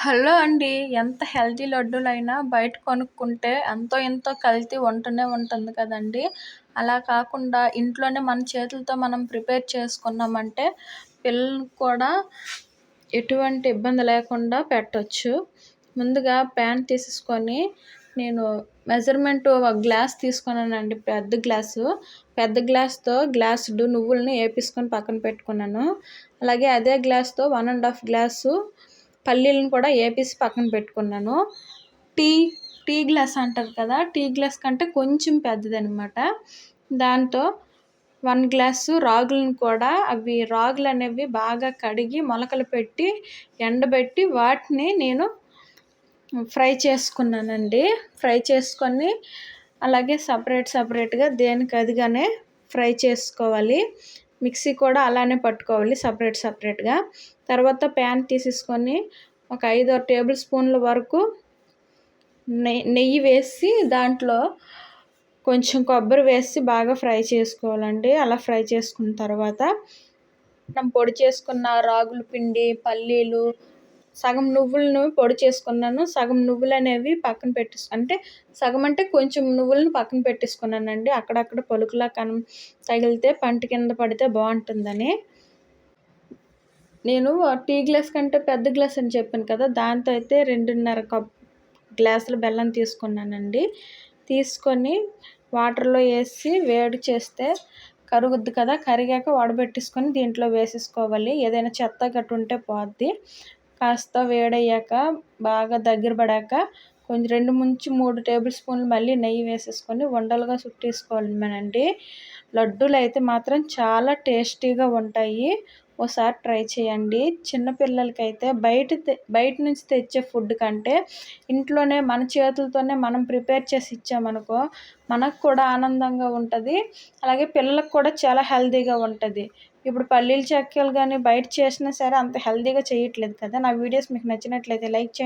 Hello అండి. ఎంత healthy లడ్డూలైనా బయట కొనుక్కుంటే అంతో ఇంతో కల్తీ ఉంటూనే ఉంటుంది కదండీ! అలా కాకుండా ఇంట్లోనే మన చేతులతో మనం ప్రిపేర్ చేసుకున్నామంటే పిల్లలకి కూడా ఎటువంటి ఇబ్బంది లేకుండా పెట్టొచ్చు. ముందుగా ప్యాన్ తీసేసుకొని నేను మెజర్‌మెంట్ ఒక గ్లాస్ తీసుకున్నానండి, పెద్ద గ్లాసు. పెద్ద గ్లాస్‌తో గ్లాసుడు నువ్వులని ఏపేసుకొని పక్కన పెట్టుకున్నాను. అలాగే అదే గ్లాస్‌తో 1 ½ గ్లాసు పల్లీలను కూడా ఏపేసి పక్కన పెట్టుకున్నాను. టీ టీ గ్లాస్ అంటారు కదా! టీ గ్లాస్ కంటే కొంచెం పెద్దదనమాట. దాంతో 1 గ్లాసు రాగులను కూడా రాగులనేవి బాగా కడిగి మొలకలు పెట్టి ఎండబెట్టి వాటిని నేను ఫ్రై చేసుకున్నానండి. ఫ్రై చేసుకొని అలాగే సపరేట్‌గా దేనికదిగానే ఫ్రై చేసుకోవాలి. మిక్సీ కూడా అలానే పట్టుకోవాలి సపరేట్‌గా. తర్వాత ప్యాన్ తీసేసుకొని ఒక 5, 6 టేబుల్ స్పూన్ల వరకు నెయ్యి వేసి దాంట్లో కొంచెం కొబ్బరి వేసి బాగా ఫ్రై చేసుకోవాలండి. అలా ఫ్రై చేసుకున్న తర్వాత మనం పొడి చేసుకున్న రాగుల పిండి, పల్లీలు, సగం నువ్వులను పొడి చేసుకున్నాను. సగం నువ్వులనేవి పక్కన సగం అంటే కొంచెం నువ్వులను పక్కన పెట్టేసుకున్నానండి. అక్కడక్కడ పలుకులా తగిలితే పంట కింద పడితే బావుంటుందని. నేను టీ గ్లాస్ కంటే పెద్ద గ్లాస్ అని చెప్పాను కదా! దాంతో అయితే 2½ గ్లాసుల బెల్లం తీసుకున్నానండి. తీసుకొని వాటర్‌లో ఏసి వేడి చేస్తే కరుగుద్ది కదా! కరిగాక వడబెట్టేసుకొని దీంట్లో వేసేసుకోవాలి. ఏదైనా చెత్త గట్ట ఉంటే పోద్ది. కాస్త వేడయ్యాక బాగా దగ్గర పడాక కొంచెం 2-3 టేబుల్ స్పూన్లు మళ్ళీ నెయ్యి వేసేసుకొని ఉండలుగా చుట్టేసుకోవడమేనండి. లడ్డూలైతే మాత్రం చాలా టేస్టీగా ఉంటాయి. ఓసారి ట్రై చేయండి. చిన్న పిల్లలకైతే బయట నుంచి తెచ్చే ఫుడ్ కంటే ఇంట్లోనే మన చేతులతోనే మనం ప్రిపేర్ చేసి ఇచ్చామనుకో మనకు కూడా ఆనందంగా ఉంటది. అలాగే పిల్లలకు కూడా చాలా హెల్తీగా ఉంటది. ఇప్పుడు పల్లీలు చెక్కలు గానీ బయట చేసినా సరే అంత హెల్తీగా చేయట్లేదు కదా! నా వీడియోస్ మీకు నచ్చినట్లయితే లైక్ చేయండి.